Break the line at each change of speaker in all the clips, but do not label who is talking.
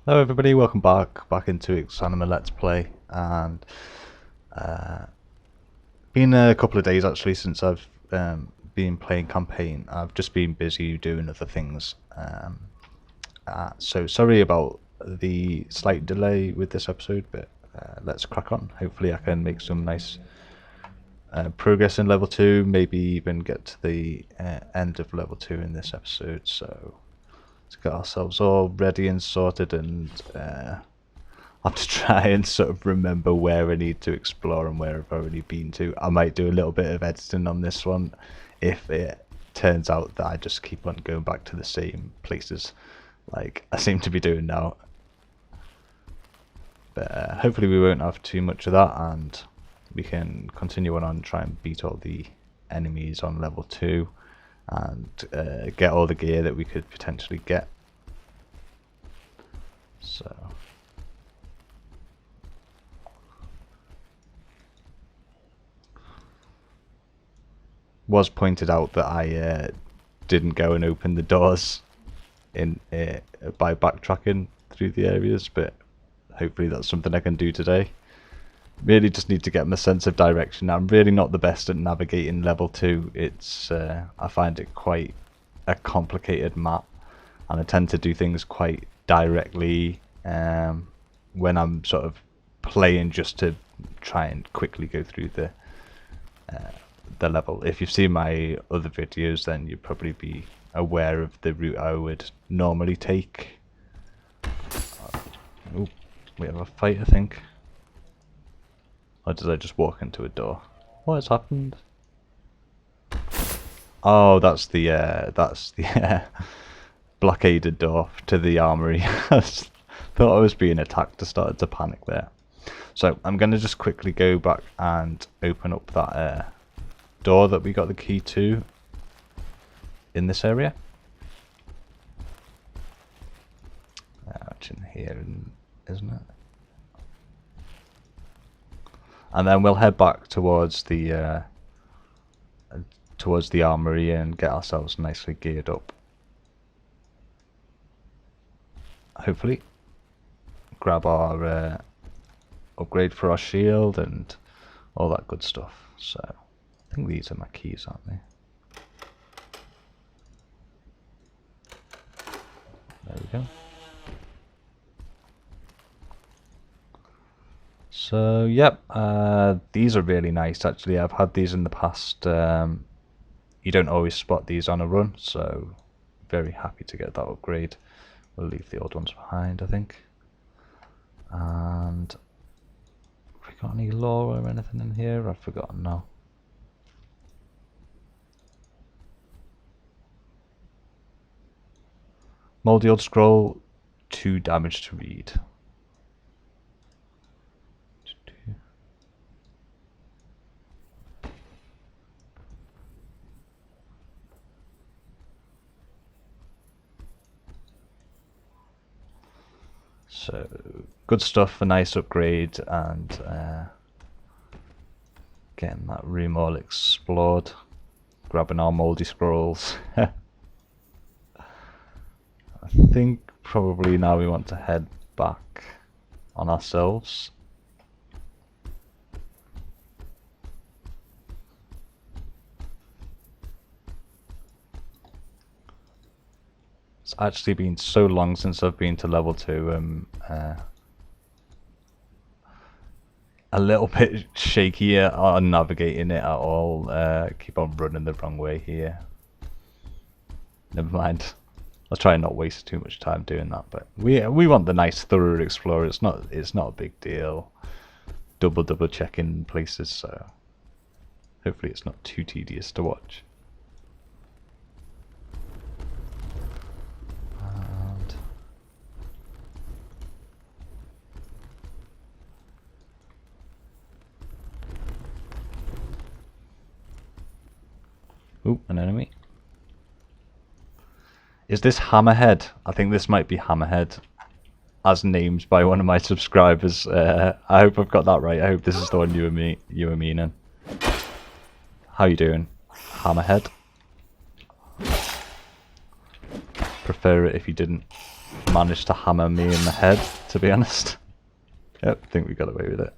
Hello everybody, welcome back into Exanima Let's Play, and been a couple of days actually since I've been playing campaign. I've just been busy doing other things, so sorry about the slight delay with this episode, but let's crack on. Hopefully I can make some nice progress in level 2, maybe even get to the end of level 2 in this episode, so let's get ourselves all ready and sorted, and I have to try and sort of remember where I need to explore and where I've already been to. I might do a little bit of editing on this one if it turns out that I just keep on going back to the same places like I seem to be doing now. But hopefully we won't have too much of that, and we can continue on and try and beat all the enemies on level 2 and get all the gear that we could potentially get. So was pointed out that I didn't go and open the doors in by backtracking through the areas, but hopefully that's something I can do today. Really just need to get my sense of direction. I'm really not the best at navigating level 2. It's I find it quite a complicated map, and I tend to do things quite directly when I'm sort of playing just to try and quickly go through the level. If you've seen my other videos, then you'd probably be aware of the route I would normally take. Oh, we have a fight, I think. Or did I just walk into a door? What has happened? Oh, that's the blockaded door to the armory. I thought I was being attacked. I started to panic there. So I'm going to just quickly go back and open up that door that we got the key to in this area. It's in here, isn't it? And then we'll head back towards the armory and get ourselves nicely geared up. Hopefully grab our upgrade for our shield and all that good stuff. So I think these are my keys, aren't they? There we go. So yep, these are really nice actually. I've had these in the past. You don't always spot these on a run, so very happy to get that upgrade. We'll leave the old ones behind, I think. And have we got any lore or anything in here? I've forgotten now. Moldy old scroll, 2 damage to read. So good stuff, a nice upgrade, and getting that room all explored, grabbing our moldy scrolls. I think probably now we want to head back on ourselves. It's actually been so long since I've been to level 2. A little bit shaky on navigating it at all. Keep on running the wrong way here. Never mind. I'll try and not waste too much time doing that. But we want the nice thorough explorer. It's not a big deal. Double checking places. So hopefully it's not too tedious to watch. Ooh, an enemy. Is this Hammerhead? I think this might be Hammerhead, as named by one of my subscribers. I hope I've got that right. I hope this is the one you were meaning. How you doing, Hammerhead? Prefer it if you didn't. managed to hammer me in the head, to be honest. Yep, I think we got away with it.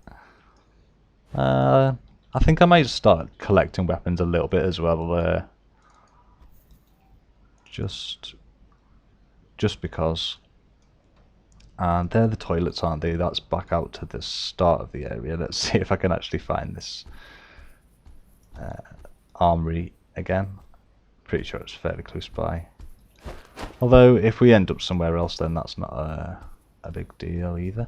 I think I might start collecting weapons a little bit as well. Just because. And they're the toilets, aren't they? That's back out to the start of the area. Let's see if I can actually find this armory again. Pretty sure it's fairly close by. Although, if we end up somewhere else, then that's not a big deal either.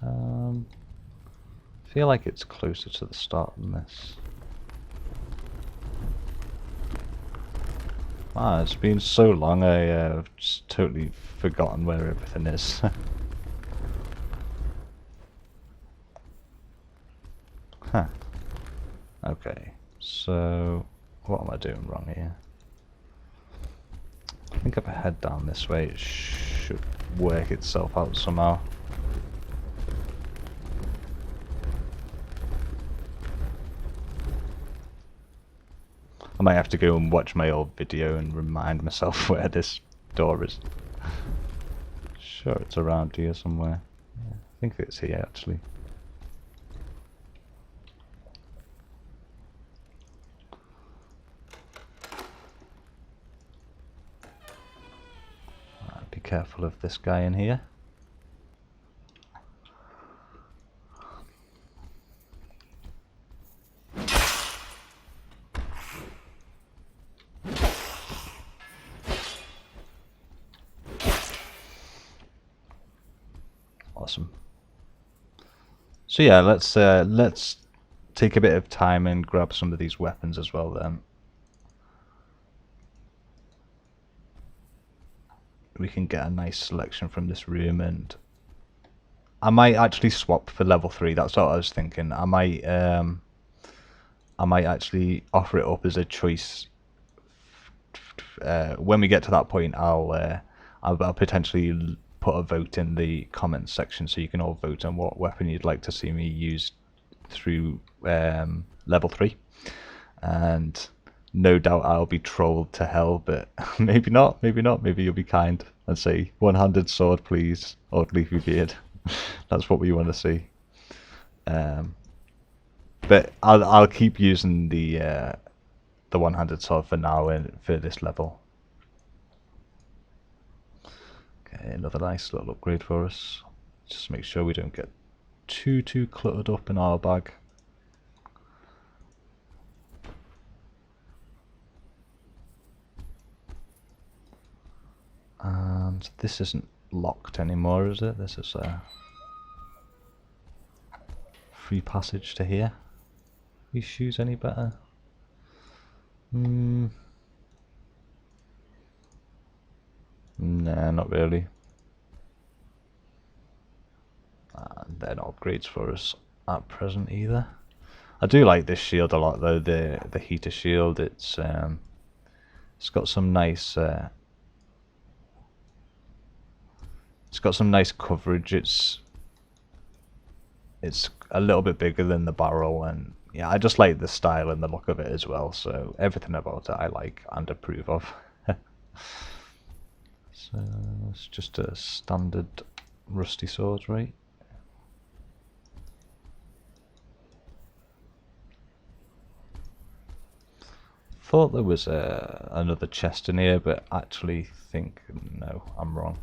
I feel like it's closer to the start than this. Ah, it's been so long, I've just totally forgotten where everything is. Huh. Okay, so what am I doing wrong here? I think if I head down this way, it should work itself out somehow. I might have to go and watch my old video and remind myself where this door is. Sure, it's around here somewhere. Yeah, I think it's here actually. Be careful of this guy in here. Awesome. So yeah, let's take a bit of time and grab some of these weapons as well then. We can get a nice selection from this room, and I might actually swap for level 3. That's what I was thinking. I might actually offer it up as a choice. When we get to that point, I'll potentially put a vote in the comments section, so you can all vote on what weapon you'd like to see me use through level 3. And no doubt I'll be trolled to hell, but maybe not, maybe you'll be kind and say, one-handed sword please, or leafy beard. That's what we want to see. But I'll keep using the one-handed sword for now and for this level. Okay, another nice little upgrade for us. Just make sure we don't get too cluttered up in our bag. And this isn't locked anymore, is it? This is a free passage to here. These shoes any better? Nah, not really. They're not upgrades for us at present either. I do like this shield a lot though, the heater shield. It's got some nice coverage. It's a little bit bigger than the barrel, and yeah, I just like the style and the look of it as well. So everything about it I like and approve of. So it's just a standard rusty sword, right? Thought there was another chest in here, but actually think no, I'm wrong.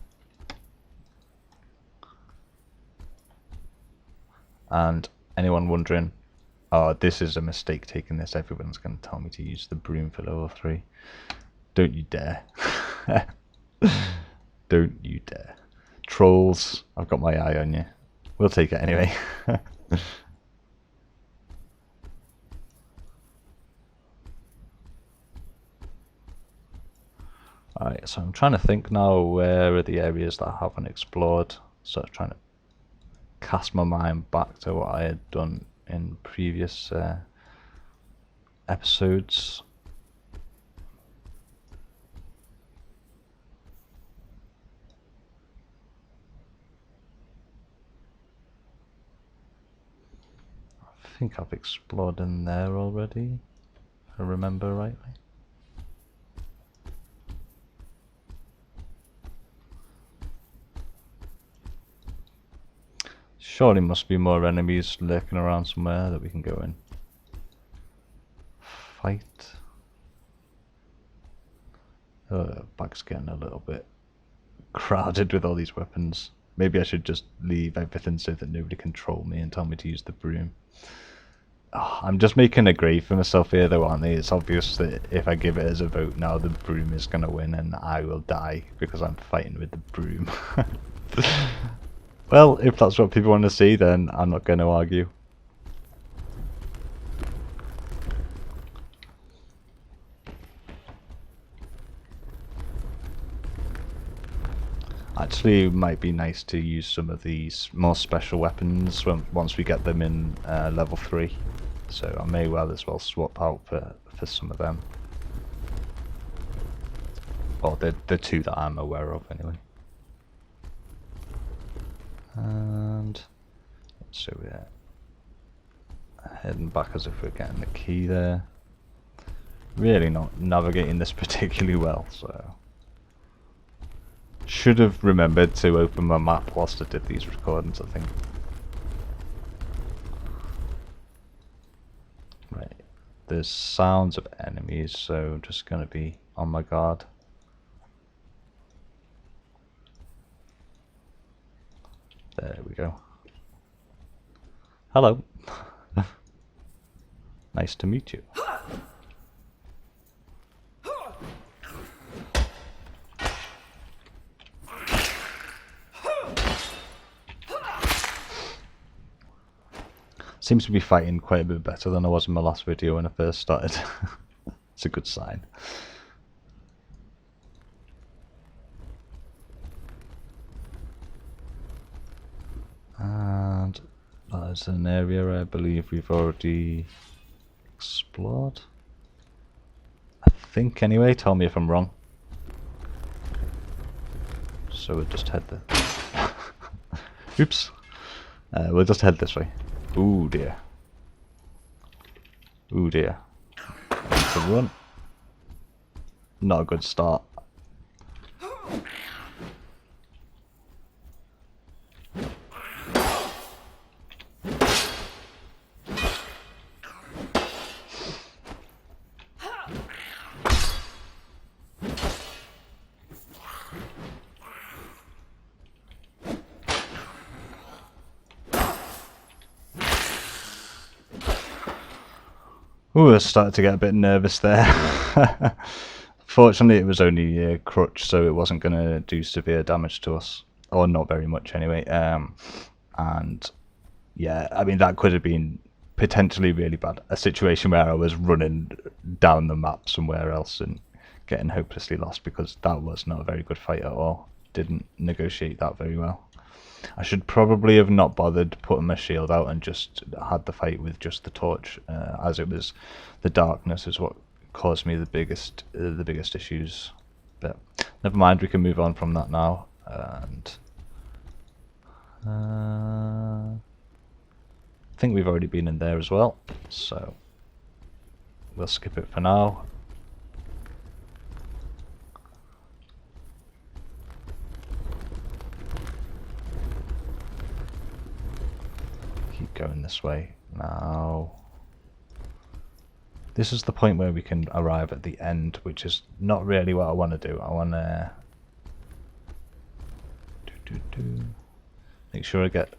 And anyone wondering, oh, this is a mistake taking this, everyone's going to tell me to use the broom for level 3. Don't you dare. Don't you dare. Trolls, I've got my eye on you. We'll take it anyway. Alright, so I'm trying to think now, where are the areas that I haven't explored. So I'm trying to cast my mind back to what I had done in previous episodes. I think I've explored in there already, if I remember rightly. Surely must be more enemies lurking around somewhere that we can go in. Fight. Back's getting a little bit crowded with all these weapons. Maybe I should just leave everything so that nobody can troll me and tell me to use the broom. Oh, I'm just making a grave for myself here though, aren't I? It's obvious that if I give it as a vote now, the broom is going to win and I will die because I'm fighting with the broom. Well, if that's what people want to see, then I'm not going to argue. Actually, it might be nice to use some of these more special weapons once we get them in level 3. So I may well as well swap out for some of them. Or the two that I'm aware of anyway. And so we're heading back as if we're getting the key there. Really not navigating this particularly well, so should have remembered to open my map whilst I did these recordings, I think. Right, there's sounds of enemies, so I'm just going to be on my guard. There we go. Hello. Nice to meet you. Seems to be fighting quite a bit better than I was in my last video when I first started. It's a good sign. And that's an area I believe we've already explored. I think anyway, tell me if I'm wrong. So we'll just head there. Oops. We'll just head this way. Ooh dear. Ooh dear. That's a run. Not a good start. Ooh, I started to get a bit nervous there. Fortunately, it was only a crutch, so it wasn't going to do severe damage to us. Or not very much, anyway. And, yeah, I mean, that could have been potentially really bad. A situation where I was running down the map somewhere else and getting hopelessly lost, because that was not a very good fight at all. Didn't negotiate that very well. I should probably have not bothered putting my shield out and just had the fight with just the torch, as it was the darkness is what caused me the biggest issues. But never mind, we can move on from that now. And I think we've already been in there as well, so we'll skip it for now. Keep going this way now. This is the point where we can arrive at the end, which is not really what I want to do. I want to make sure I get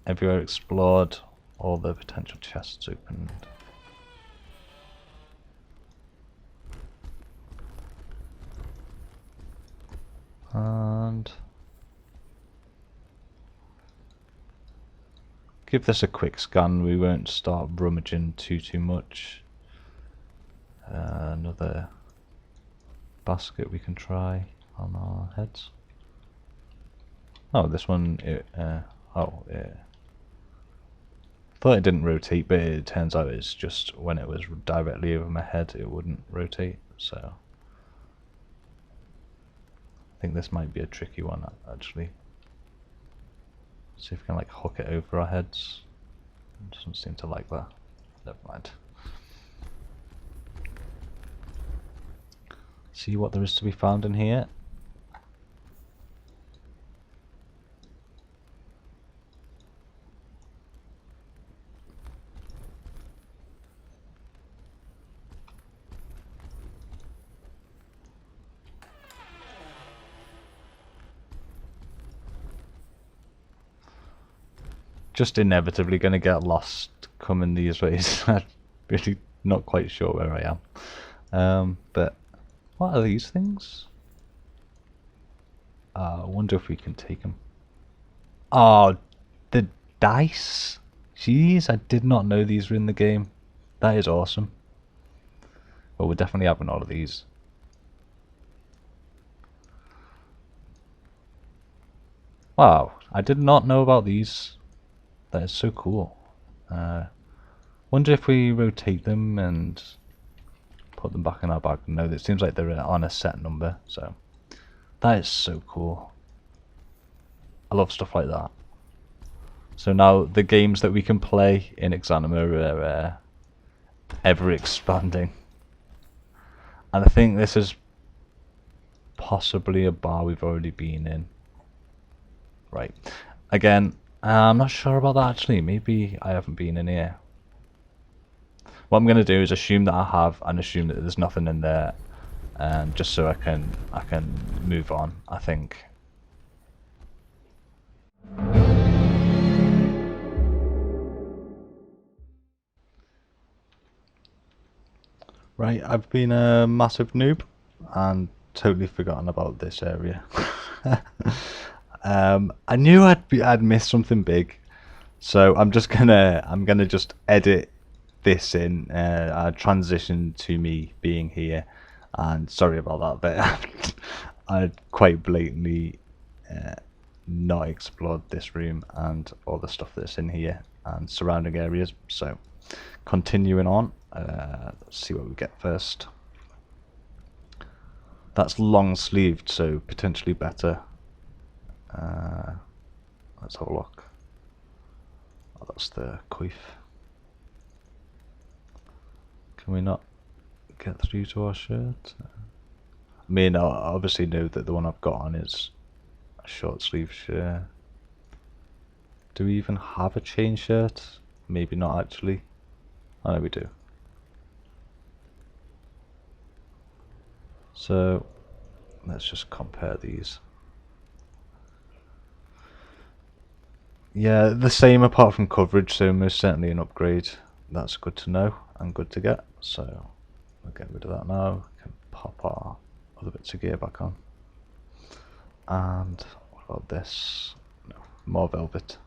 everywhere explored, all the potential chests opened. And give this a quick scan. We won't start rummaging too much. Another basket we can try on our heads. Oh, this one. Oh, yeah. Thought it didn't rotate, but it turns out it's just when it was directly over my head, it wouldn't rotate. So I think this might be a tricky one, actually. See if we can like hook it over our heads. Doesn't seem to like that. Never mind. See what there is to be found in here. Just inevitably going to get lost coming these ways. I'm really not quite sure where I am. But what are these things? I wonder if we can take them. Oh, the dice. Jeez, I did not know these were in the game. That is awesome. Well, we're definitely having all of these. Wow, I did not know about these. That is so cool. Wonder if we rotate them and put them back in our bag. No, it seems like they're on a set number, so that is so cool. I love stuff like that. So now the games that we can play in Exanima are ever expanding. And I think this is possibly a bar we've already been in. Right. Again, I'm not sure about that actually. Maybe I haven't been in here. What I'm going to do is assume that I have and assume that there's nothing in there, just so I can move on, I think. Right, I've been a massive noob and totally forgotten about this area. I knew I'd missed something big, so I'm gonna just edit this in a transition to me being here, and sorry about that, but I quite blatantly not explored this room and all the stuff that's in here and surrounding areas. So continuing on, let's see what we get first. That's long sleeved, so potentially better. Let's have a look. Oh, that's the coif. Can we not get through to our shirt? I mean, I obviously know that the one I've got on is a short sleeve shirt. Do we even have a chain shirt? Maybe not actually. Oh no, we do. So let's just compare these. Yeah, the same apart from coverage, so most certainly an upgrade. That's good to know and good to get. So we'll get rid of that now. We can pop our other bits of gear back on. And what about this? No, more velvet.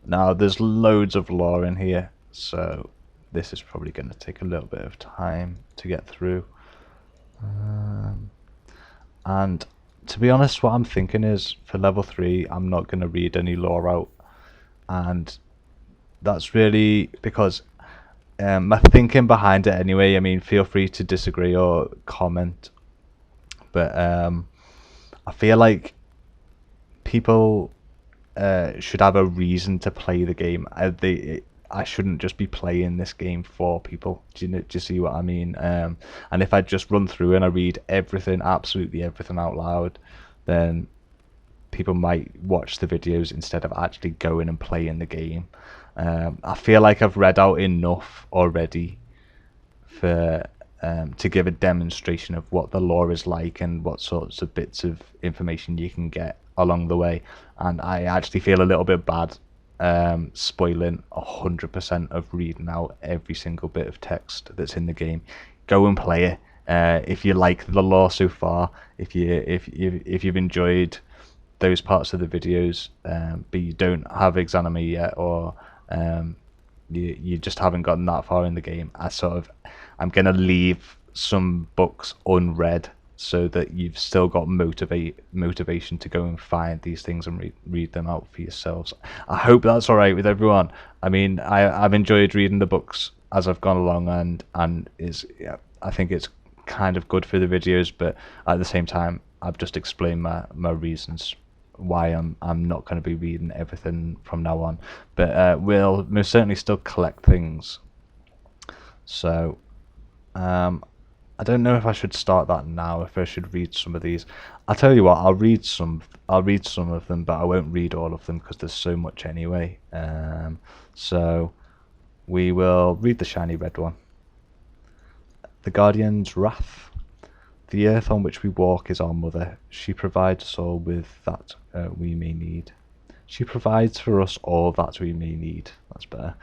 Now there's loads of lore in here, so this is probably going to take a little bit of time to get through. And to be honest, what I'm thinking is for level 3 I'm not going to read any lore out, and that's really because my thinking behind it anyway. I mean, feel free to disagree or comment, but I feel like people should have a reason to play the game. I shouldn't just be playing this game for people. Do you see what I mean? And if I just run through and I read everything, absolutely everything out loud, then people might watch the videos instead of actually going and playing the game. I feel like I've read out enough already for to give a demonstration of what the lore is like and what sorts of bits of information you can get along the way. And I actually feel a little bit bad spoiling 100% of reading out every single bit of text that's in the game. Go and play it. If you like the lore so far, if you've enjoyed those parts of the videos, but you don't have Exanima yet, or you just haven't gotten that far in the game, I'm gonna leave some books unread so that you've still got motivation to go and find these things and read them out for yourselves. I hope that's all right with everyone. I mean, I've enjoyed reading the books as I've gone along, and I think it's kind of good for the videos, but at the same time I've just explained my reasons. why I'm not going to be reading everything from now on, but we'll most certainly still collect things. So I don't know if I should start that now, if I should read some of these. I'll tell you what, I'll read some of them, but I won't read all of them because there's so much anyway. So we will read the shiny red one. The Guardian's Wrath. The earth on which we walk is our mother. She provides us all with that we may need. She provides for us all that we may need. That's better.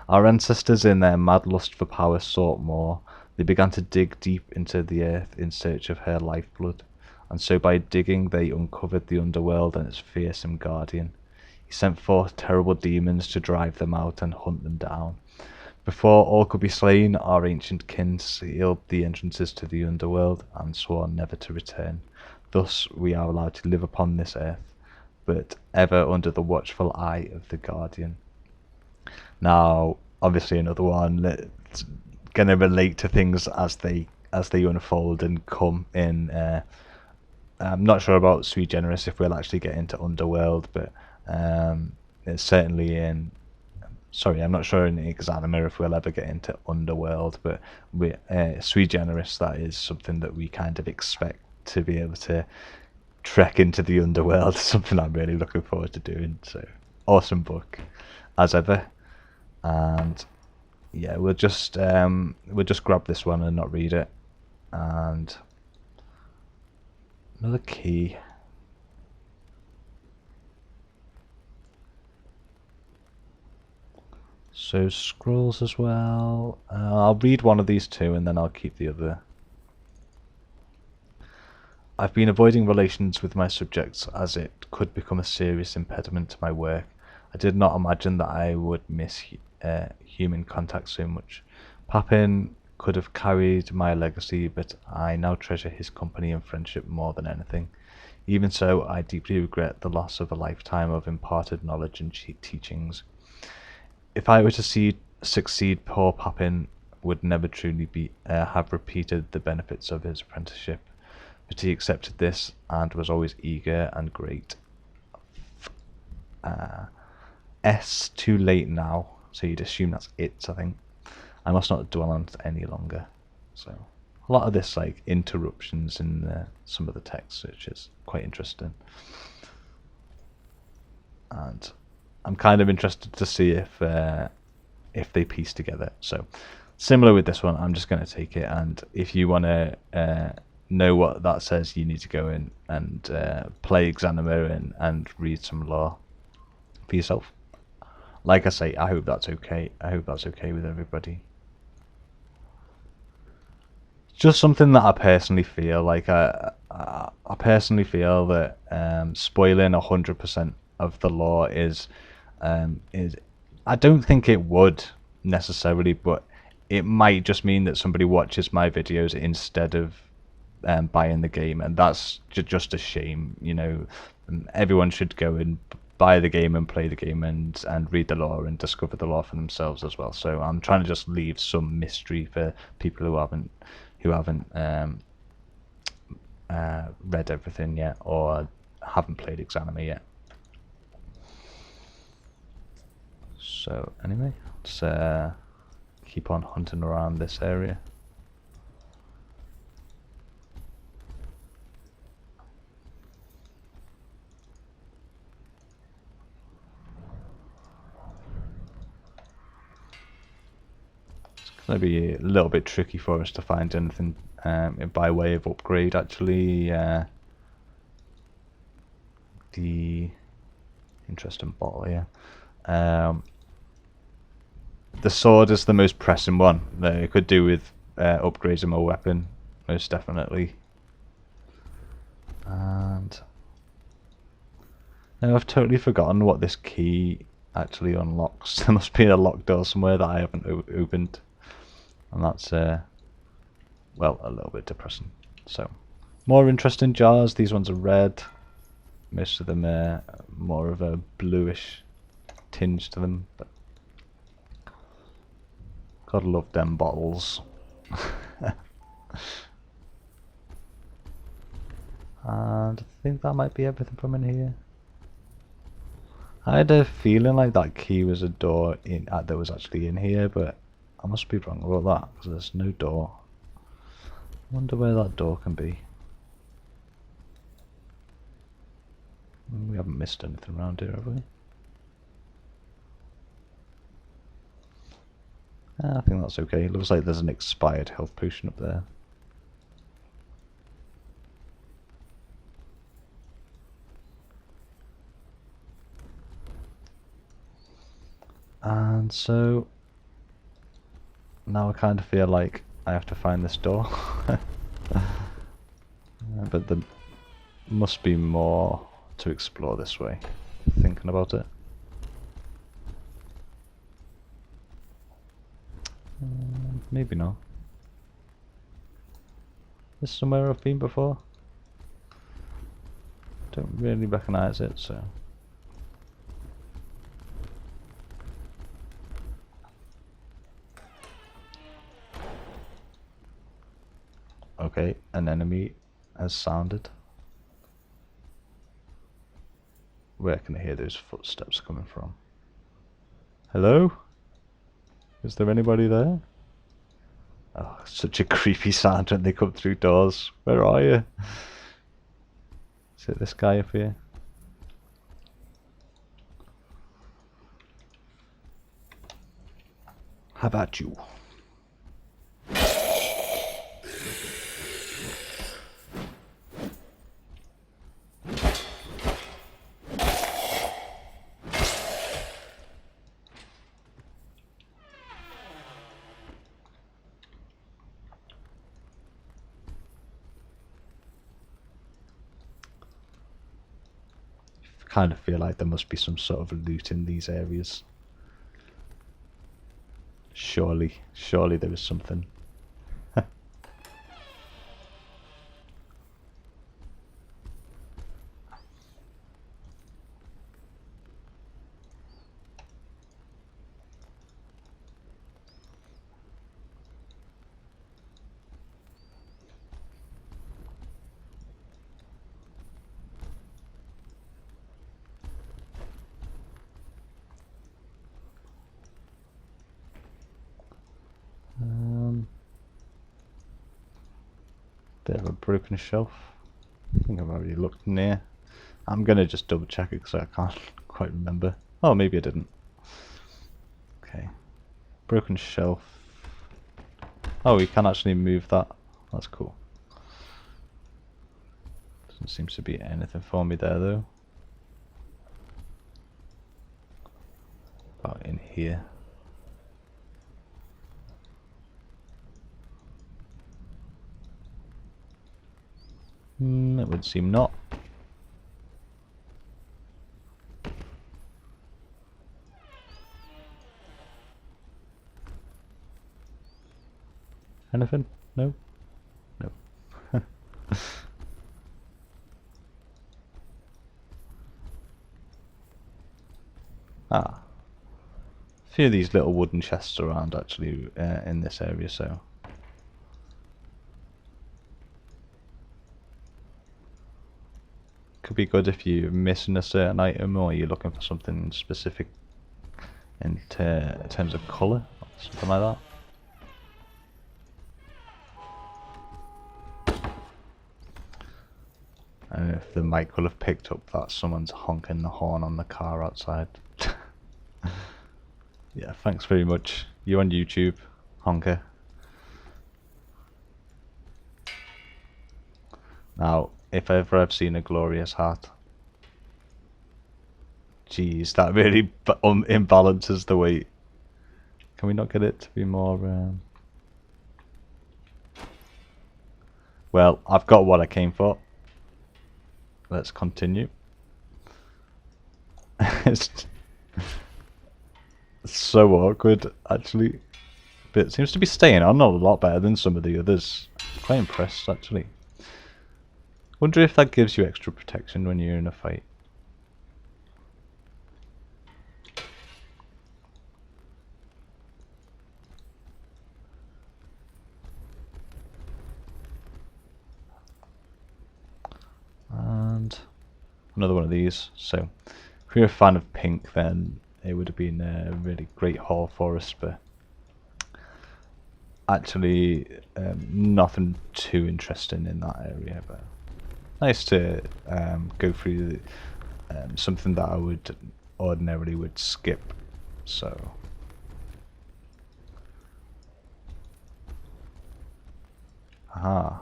Our ancestors, in their mad lust for power, sought more. They began to dig deep into the earth in search of her lifeblood, and so by digging they uncovered the underworld and its fearsome guardian. He sent forth terrible demons to drive them out and hunt them down. Before all could be slain, our ancient kin sealed the entrances to the underworld and swore never to return. Thus we are allowed to live upon this earth, but ever under the watchful eye of the Guardian. Now, obviously another one that's going to relate to things as they unfold and come in. I'm not sure about Sui Generis if we'll actually get into Underworld, but it's certainly in... Sorry, I'm not sure in Exanima if we'll ever get into Underworld, but Sui Generis, that is something that we kind of expect to be able to trek into the Underworld. Something I'm really looking forward to doing. So, awesome book, as ever. And yeah, we'll just grab this one and not read it. And another key. So scrolls as well. I'll read one of these two and then I'll keep the other. I've been avoiding relations with my subjects as it could become a serious impediment to my work. I did not imagine that I would miss human contact so much. Papin could have carried my legacy, but I now treasure his company and friendship more than anything. Even so, I deeply regret the loss of a lifetime of imparted knowledge and teachings. If I were to succeed, poor Papin would never truly have repeated the benefits of his apprenticeship. But he accepted this and was always eager and great. Too late now, so you'd assume that's it, I think. I must not dwell on it any longer. So a lot of this like interruptions in some of the text, which is quite interesting. And I'm kind of interested to see if they piece together. So similar with this one, I'm just going to take it, and if you want to know what that says, you need to go in and play Exanima and read some lore for yourself. Like I say, I hope that's okay. I hope that's okay with everybody. Just something that I personally feel like I personally feel that spoiling 100% of the lore is I don't think it would necessarily, but it might just mean that somebody watches my videos instead of buying the game, and that's just a shame. You know, everyone should go and buy the game and play the game and read the lore and discover the lore for themselves as well. So I'm trying to just leave some mystery for people who haven't read everything yet or haven't played Exanima yet. So anyway, let's keep on hunting around this area. It's going to be a little bit tricky for us to find anything by way of upgrade, actually. The interesting bottle here. The sword is the most pressing one. It could do with upgrades of my weapon, most definitely. And now I've totally forgotten what this key actually unlocks. There must be a locked door somewhere that I haven't opened, and that's well, a little bit depressing. So, more interesting jars. These ones are red. Most of them are more of a bluish tinge to them, but gotta love them bottles. And I think that might be everything from in here. I had a feeling like that key was a door in that was actually in here, but I must be wrong about that because there's no door. I wonder where that door can be. We haven't missed anything around here, have we? I think that's okay. It looks like there's an expired health potion up there. And so now I kind of feel like I have to find this door. But there must be more to explore this way, thinking about it. Maybe not. Is this somewhere I've been before? Don't really recognise it, so... Okay, an enemy has sounded. Where can I hear those footsteps coming from? Hello? Is there anybody there? Oh, such a creepy sound when they come through doors. Where are you? Is it this guy up here? How about you? Kind of feel like there must be some sort of loot in these areas. Surely there is something. Bit of a broken shelf. I think I've already looked near. I'm gonna just double check it because I can't quite remember. Oh, maybe I didn't. Okay. Broken shelf. Oh, we can actually move that. That's cool. Doesn't seem to be anything for me there though. About in here. It would seem not. Anything? No? No. Ah. A few of these little wooden chests around actually in this area, so... Could be good if you're missing a certain item or you're looking for something specific in terms of colour, something like that. And if the mic will have picked up that someone's honking the horn on the car outside. Yeah, thanks very much. You on YouTube, honker. Now, if ever I've seen a glorious hat, geez, that really imbalances the weight. Can we not get it to be more... Well, I've got what I came for. Let's continue. It's so awkward, actually. But it seems to be staying on a lot better than some of the others. Quite impressed, actually. Wonder if that gives you extra protection when you're in a fight. And another one of these. So If you're a fan of pink, then it would have been a really great haul for us, but actually nothing too interesting in that area. But nice to go through something that I would ordinarily would skip. So aha,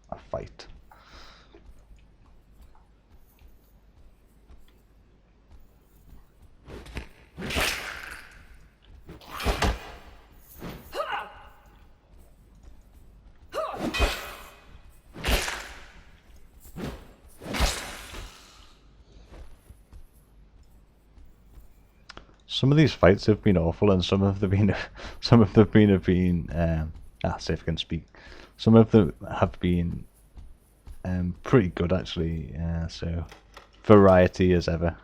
a fight. Some of these fights have been awful, and some of them been see if I can speak. Some of them have been pretty good actually. So variety as ever.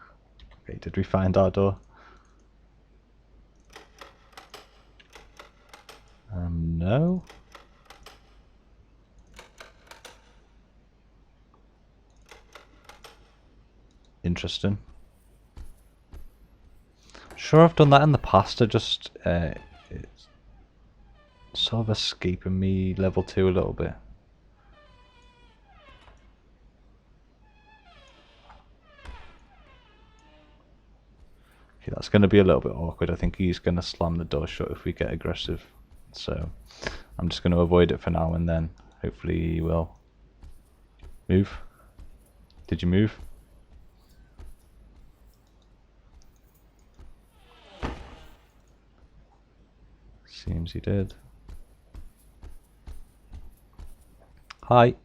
Okay, did we find our door? No. Interesting. Sure, I've done that in the past. It's sort of escaping me level 2 a little bit. Okay, that's going to be a little bit awkward. I think he's going to slam the door shut if we get aggressive. So I'm just going to avoid it for now, and then hopefully he will move. Did you move? Seems he did. Hi.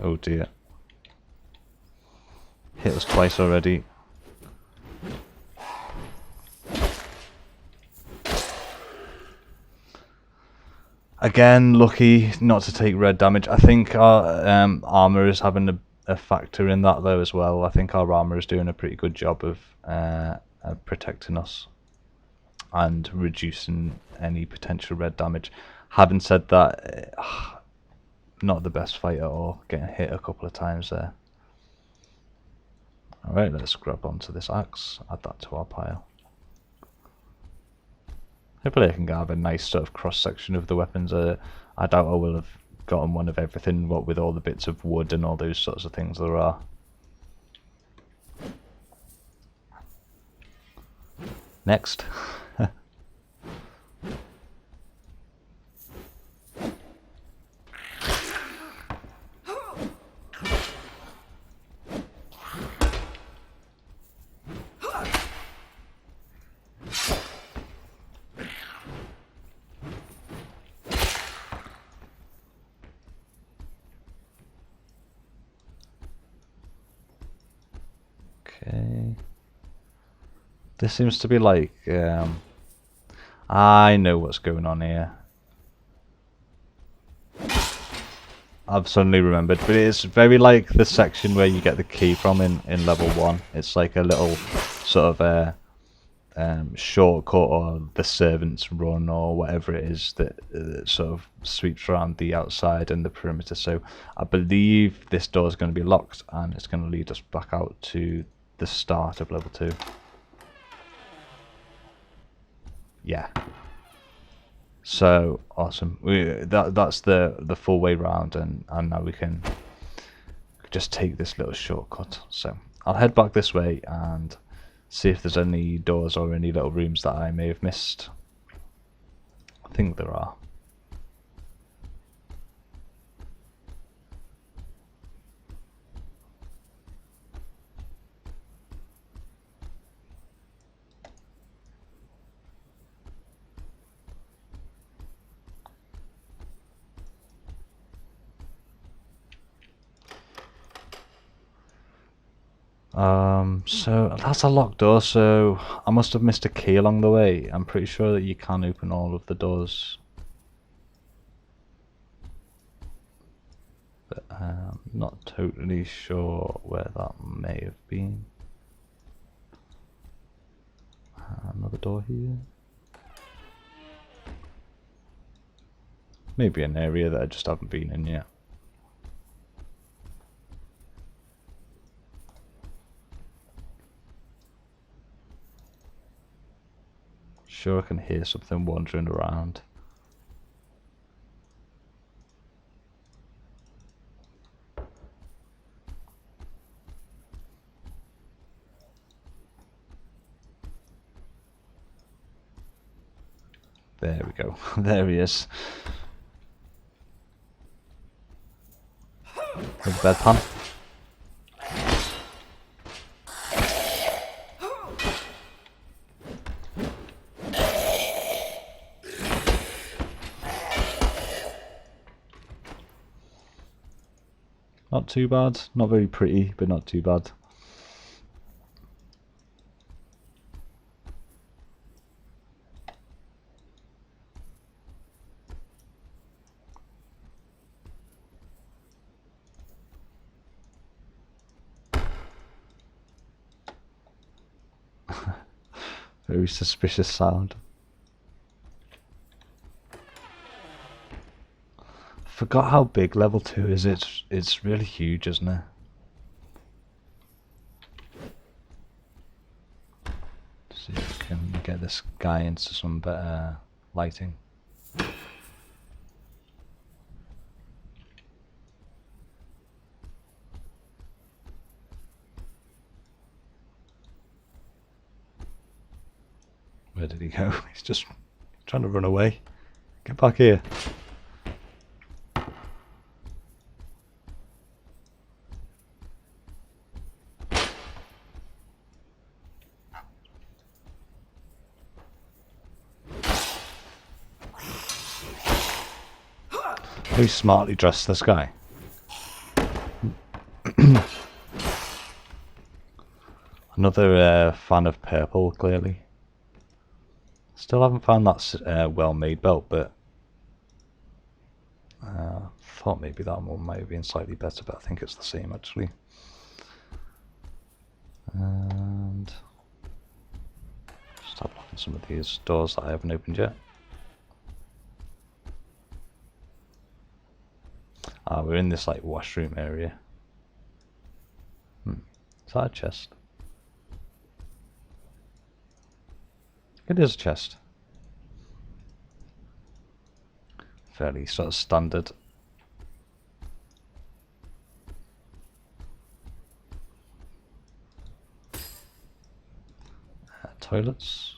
Oh dear. Hit us twice already. Again, lucky not to take red damage. I think our armour is having a factor in that though as well. I think our armour is doing a pretty good job of protecting us and reducing any potential red damage. Having said that, not the best fight at all. Getting hit a couple of times there. Alright, let's grab onto this axe, add that to our pile. Hopefully I can have a nice sort of cross section of the weapons. I doubt I will have gotten one of everything, what with all the bits of wood and all those sorts of things there are. Next. Okay. This seems to be like I know what's going on here. I've suddenly remembered, but it's very like the section where you get the key from in level 1. It's like a little sort of shortcut, or the servant's run, or whatever it is that sort of sweeps around the outside and the perimeter. So I believe this door is going to be locked, and it's going to lead us back out to the start of level 2. Yeah. So awesome. That's the full way round, and now we can just take this little shortcut. So I'll head back this way and see if there's any doors or any little rooms that I may have missed. I think there are. So that's a locked door, so I must have missed a key along the way. I'm pretty sure that you can open all of the doors. But I'm not totally sure where that may have been. door here? Maybe an area that I just haven't been in yet. Sure, I can hear something wandering around. There we go. There he is. The bedpan. Not too bad. Not very pretty, but not too bad. Very suspicious sound. Forgot how big level 2 is. It's really huge, isn't it? See if we can get this guy into some better lighting. Where did he go? He's just trying to run away. Get back here. Very smartly dressed, this guy. Another fan of purple, clearly. Still haven't found that well-made belt, but thought maybe that one might have been slightly better, but I think it's the same actually. And just have a look at some of these doors that I haven't opened yet. We're in this like washroom area. Is that a chest? It is a chest. Fairly sort of standard. Toilets.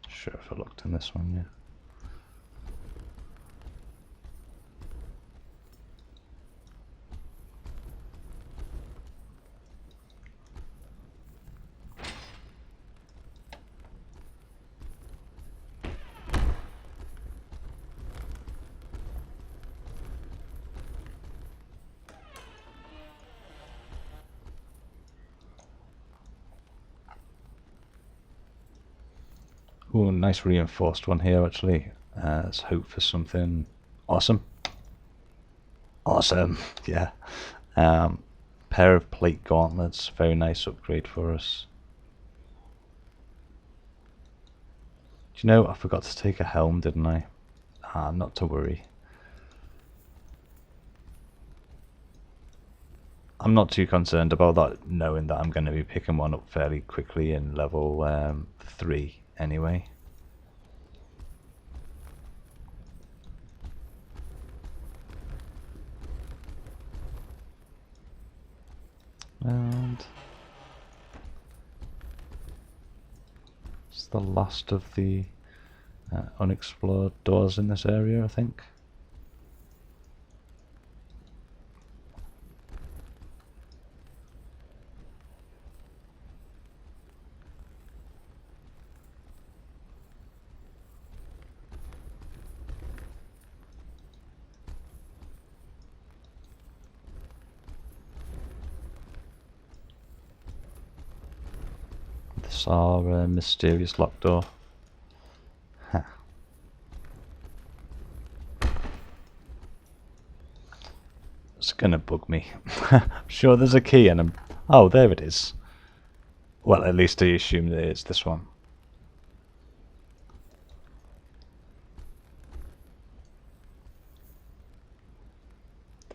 Sure if I looked in this one, yeah. Ooh, nice reinforced one here actually. Let's hope for something awesome. Awesome, yeah. Pair of plate gauntlets, very nice upgrade for us. Do you know, I forgot to take a helm, didn't I? Not to worry. I'm not too concerned about that, knowing that I'm going to be picking one up fairly quickly in level 3 anyway. And it's the last of the unexplored doors in this area, I think. This is our mysterious locked door. Let's gonna bug me. I'm sure there's a key and oh, there it is. Well, at least I assume that it's this one.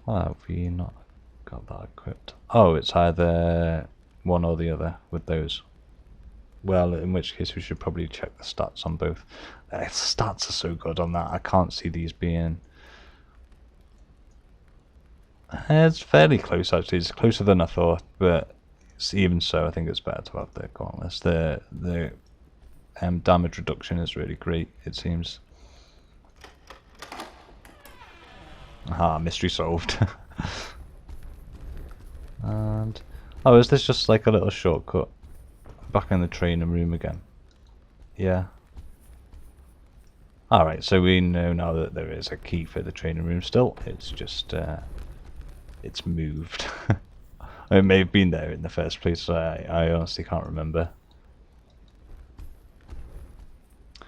Oh, have we not got that equipped? Oh, it's either one or the other with those. Well, in which case we should probably check the stats on both. Stats are so good on that. I can't see these being... It's fairly close, actually. It's closer than I thought, but even so, I think it's better to have the gauntlets. The damage reduction is really great, it seems. Aha, mystery solved. And... oh, is this just like a little shortcut? Back in the training room again. Yeah. Alright, so we know now that there is a key for the training room still. It's just, it's moved. It may have been there in the first place, so I honestly can't remember.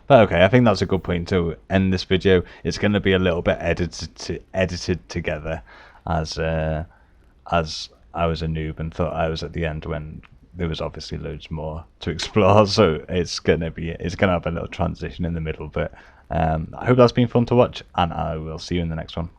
But okay, I think that's a good point to end this video. It's going to be a little bit edited together, as I was a noob and thought I was at the end when there was obviously loads more to explore. So it's gonna have a little transition in the middle. But I hope that's been fun to watch, and I will see you in the next one.